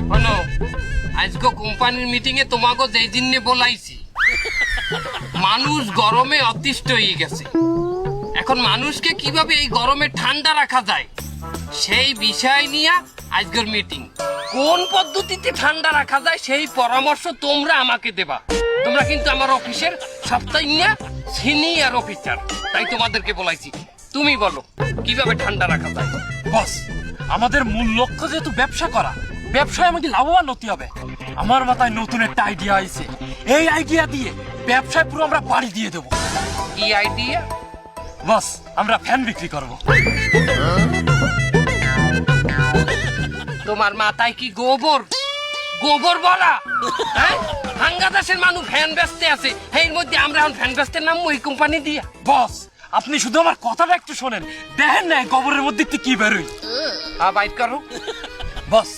শোনো, আজকে কোম্পানির মিটিং এ তোমাকে যেই জিনিস বলাইছি, মানুষ গরমে অতিষ্ঠ হয়ে গেছে। এখন মানুষকে কিভাবে এই গরমে ঠান্ডা রাখা যায় সেই বিষয় নিয়ে আজকের মিটিং। কোন পদ্ধতিতে ঠান্ডা রাখা যায় সেই পরামর্শ তোমরা আমাকে দেবা। তোমরা কিন্তু আমার অফিসের সবচেয়ে সিনিয়র অফিসার, তাই তোমাদেরকে বলাইছি। তুমি বলো কিভাবে ঠান্ডা রাখা যায়। বস, আমাদের মূল লক্ষ্য যেহেতু ব্যবসা করা, ব্যবসায় আমাকে লাভবান হতে হবে। আমার মাথায় নতুন একটা আইডিয়া আইছে। এই আইডিয়া দিয়ে ব্যবসায় পুরো আমরা বাড়ি দিয়ে দেবো। কি আইডিয়া? বস, আমরা ফ্যান বিক্রি করব। তোমার মাথায় কি গোবর গোবর বলা? বাংলাদেশের মানুষ ফ্যান বেচতে আছে, এর মধ্যে আমরা এখন ফ্যান বেচতে নাম ওই কোম্পানি দিয়া। বস, আপনি শুধু আমার কথাটা একটু শোনেন। দেখেন না গোবরের মধ্যে কি বেরোয়। বাইট করো। বস,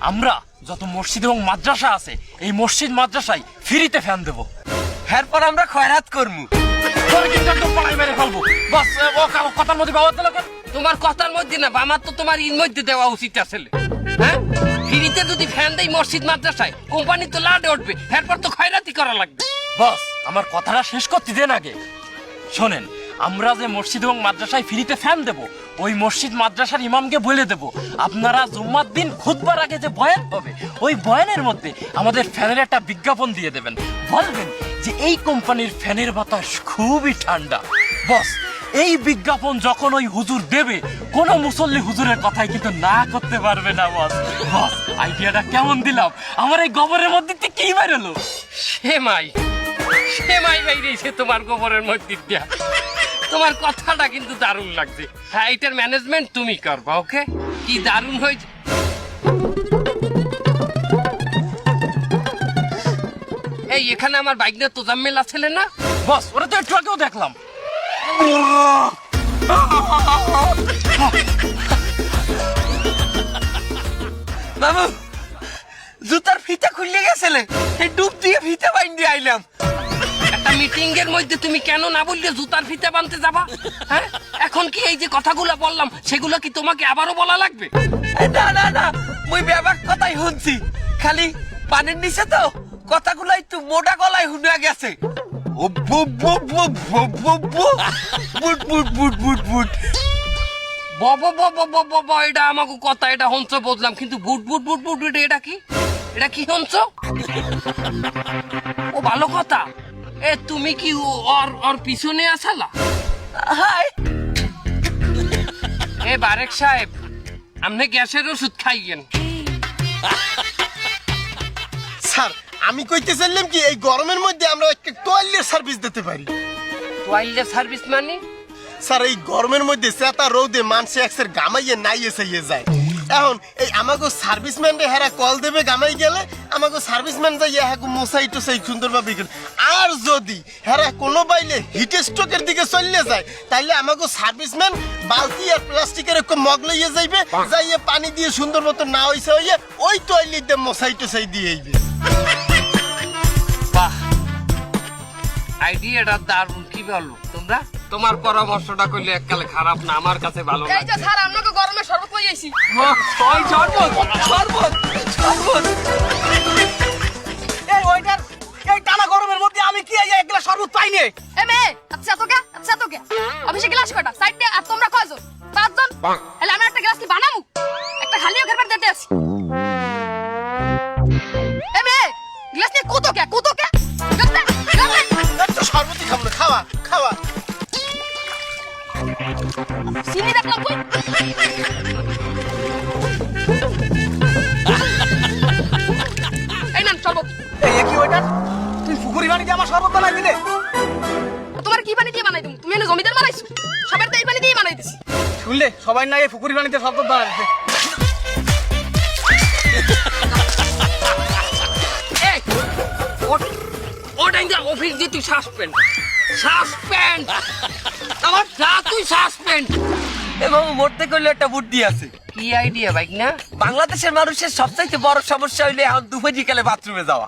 আমরা যত মসজিদ এবং মাদ্রাসা আছে, এই মসজিদ মাদ্রাসায় ফ্রিতে ফ্যান দেবো। এরপর আমরা খয়রাত করবো। বস, ও কথার মধ্যে বাবা দিল কেন? তোমার কথার মধ্যে না, আমার তো তোমার ইর মধ্যে দেওয়া উচিত আসলে। হ্যাঁ, ফ্রিতে যদি ফ্যান দেয় মসজিদ মাদ্রাসায়, কোম্পানি তো লাডে উঠবে, এরপর তো খয়রাতি করা লাগবে। বস, আমার কথাটা শেষ করতে দেন আগে। শোনেন, আমরা যে মসজিদ এবং মাদ্রাসায় ফ্রিতে ফ্যান দেব, ওই মসজিদ মাদ্রাসার ইমামকে বলে দেব আপনারা জুম্মার দিন খুতবার আগে যে বয়ান হবে, ওই বয়ানের মধ্যে আমাদের ফ্যানের একটা বিজ্ঞাপন দিয়ে দেবেন। বলবেন যে এই কোম্পানির ফ্যানের বাতাস খুবই ঠান্ডা। বস, এই বিজ্ঞাপন যখন ওই হুজুর দেবে, কোন মুসল্লি হুজুরের কথাই কিন্তু না করতে পারবে না। বস, বস, আইডিয়াটা কেমন দিলাম? আমার এই গোবরের মধ্যে কি বেরোলো? সেমাই বাইরেছে তোমার গোবরের মধ্যে দিয়া। তোমার কথাটা কিন্তু দারুণ লাগছে। হ্যাঁ, এটার ম্যানেজমেন্ট তুমি করবা। ওকে, কি দারুণ হয়েছে। এই এখানে আমার বাইক নিয়ে তোজাম্মেল আছে না? বস, ওরা তো একটু আগেও দেখলাম। বাবু, জুতার ফিতা খুললে গেছিলে, এই ডুব দিয়ে ফিতা বাইন্দি আইলাম। একটা মিটিং এর মধ্যে তুমি কেন না বললে জুতার ফিতা বানতে যাবা? হ্যাঁ, এখন কি এই যে কথাগুলো বললাম সেগুলো কি তোমাকে আবারও বলা লাগবে? না না না, মুই ব্যাপার কথাই শুনছি, খালি পানির নিচে তো কথাগুলো একটু মোটা গলায় শুনে গেছে। ও বু বু বু বু বু বু বুট বুট বুট বুট বুট। এটা আমাকে কথা, এটা হংস বুঝলাম, কিন্তু বুট বুট বুট বুট বুট এটা কি? এটা কি হংস? ও ভালো কথা। এ তুমি কি ওর পিছনে আসালা? হাই, এ বারেক সাহেব, আপনি গ্যাসের ওষুধ খাইয়েন। স্যার, আমি কইতে চাইলাম কি এই গরমের মধ্যে আমরা একটা টয়লেট সার্ভিস দিতে পারি। টয়লেট সার্ভিস মানে? স্যার, এই গরমের মধ্যে চেতা রোদে মানুষে একসের গামাইয়ে নাইয়ে চাইয়ে যায়। এখন এই আমাকে সার্ভিসম্যানরে হেরা কল দেবে গামাই গেলে, আমাকে সার্ভিসম্যান যাইয়া হ্যাঁ মোসাই টোসাই সুন্দরভাবে গেল। আর যদি হেরা কোনো বাইলে হিট স্ট্রোকের দিকে চললে যায়, তাইলে আমাকে সার্ভিসম্যান বালতি আর প্লাস্টিকের একটা মগ লইয়ে যাইবে, যাইয়ে পানি দিয়ে সুন্দর মতো না হইছে হইয়া ওই টয়লেট দিয়ে মোসাই টোসাই দিয়ে আইবে। বাহ, আইডিয়াটা দারুণ। কি বলো তোমরা? তোমার পরামর্শটা করলে এককালে খারাপ না, আমার কাছে ভালো এই যে লাগে। স্যার, আপনাকে গরমে শরবত কই আইছি। ওই শরবত শরবত শরবত। এই ওইটার এই টানা গরমের মধ্যে আমি কি এই এক গ্লাস শরবত পাইনি? এ মেয়ে, আচ্ছা তো কে? আচ্ছা তো কে? অফিসে গ্লাস কয়টা? সাইডে। আর তোমরা কয়জন? পাঁচজন। তাহলে আমি একটা গ্লাস কি বানামু? একটা খালিও খেরবার দিতে আছি। এ মেয়ে, গ্লাস নিয়ে কুতো কে? কুতো কে? গ্লাস নে, গ্লাস নে। একটু শরবতই খাবো না, খাওয়া খাওয়া। চিনি দেখলাম কই? এই নাম শরবত। এই কি ওইটা? তুই পুকুরি পানি দিয়ে আমার শরবত বানাই দিলে? তোমার কি পানি দিয়ে বানাই দিমু? তুমি এনে জমিদার বানাইছো? সবার তো এই পানি দিয়ে বানাই দিছি। শুনলে সবাই না এই পুকুরি পানিতে শরবত বানাই দিতে। এই, ওটা ইন্দা অফিস দিয়ে তুই সাসপেন্ড। সাসপেন্ড আমার যা, তুই সাসপেন্ড। এবং মরতে করলে একটা বুদ্ধি আছে। কি আইডিয়া বাইক না? বাংলাদেশের মানুষের সবচাইতে বড় সমস্যা হইলে এখন দুপুরি কালে বাথরুমে যাওয়া।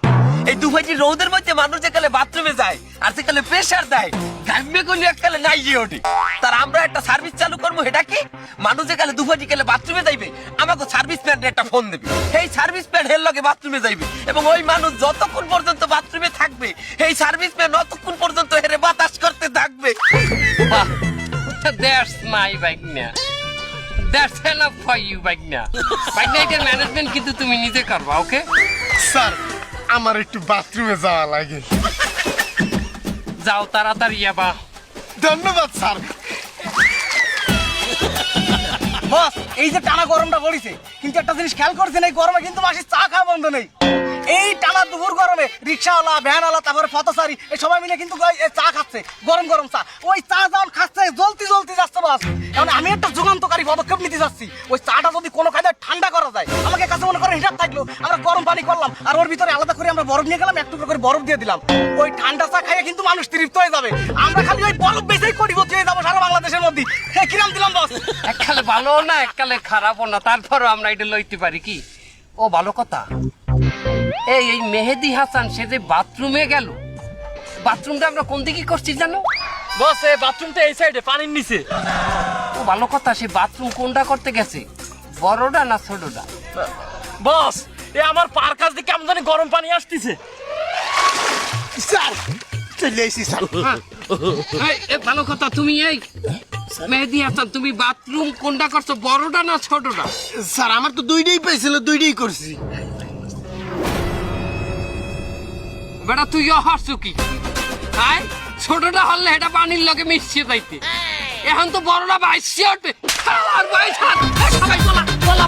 এই দুভাইটি রোদের মধ্যে মানুষ যেকালে বাথরুমে যায় আর যেকালে প্রেসার দেয় গাম্মে কোন এককালে নাই যে ওঠে তার আমরা একটা সার্ভিস চালু করবো এটা কি মানুষ যেকালে দুভাইটি গেলে বাথরুমে যাইবে আমাকে সার্ভিস ম্যান একটা ফোন দেবে এই সার্ভিস ম্যান হের লগে বাথরুমে যাইবে এবং ওই মানুষ যতক্ষণ পর্যন্ত বাথরুমে থাকবে এই সার্ভিস ম্যান ততক্ষণ পর্যন্ত হেরে বাতাস করতে থাকবে বাহ, that's my Bagna. That's enough for you, Bagna. Bagna, এটার ম্যানেজমেন্ট কিন্তু তুমি নিজে করবা, ওকে? স্যার আমার একটু বাথরুমে যাওয়া লাগে। যাও তাড়াতাড়ি যাবা। ধন্যবাদ স্যার। বস এই যে টানা গরমটা পড়েছে কিন্তু একটা জিনিস খেয়াল করছেন এই গরমে কিন্তু মাসি চা খাওয়া বন্ধ নেই এই টানা দুপুর গরমে রিক্সাওয়ালা ভ্যানওয়ালা তারপরে পথচারী এই সবাই মিলে কিন্তু চা খাচ্ছে গরম গরম চা ওই চা যখন খাচ্ছে জ্বলতি জ্বলতি যাচ্ছে বাস এখন আমি একটা যুগান্তকারী পদক্ষেপ নিতে যাচ্ছি ওই চাটা যদি কোনো কায়দায় ঠান্ডা করা যায় আমাকে কাছে মনে করেন হিটার থাকলো আমরা গরম পানি করলাম আর ওর ভিতরে আলাদা করে আমরা বরফ নিয়ে গেলাম একটু করে বরফ দিয়ে দিলাম ওই ঠান্ডা চা খাইয়ে কিন্তু মানুষ তৃপ্ত হয়ে যাবে আমরা খালি ওই বরফ বেঁচেই কোটিপতি হয়ে যাবো সারা বাংলাদেশের মধ্যে কিরাম দিলাম বস এককালে ভালো না এককালে খারাপও না তারপরও আমরা এটা লইতে পারি কি ও ভালো কথা এই মেহেদি হাসান সে যে বাথরুমে গেল বাথরুমটা আমরা কোন দিকে করছি জানো বস এই বাথরুমটা এই সাইডে পানির নিচে। ও ভালো কথা সে বাথরুম কোনটা করতে গেছে বড়টা না ছোটটা বস এ আমার পার কাছ থেকে কেমন জানি গরম পানি আসতেছে। স্যার চলে এসেছি স্যার। এই ভালো কথা তুমি এই মেহেদি হাসান তুমি বাথরুম কোনটা করছো বড়টা না ছোটটা স্যার আমার তো দুইটাই পাইছিল দুইটাই করছি। বেটা তুই হারছো কি আয় ছোটটা হলে এটা পানির লগে মিশিয়ে যাইতে এখন তো বড়টা বাইশে উঠবে সবাই বলা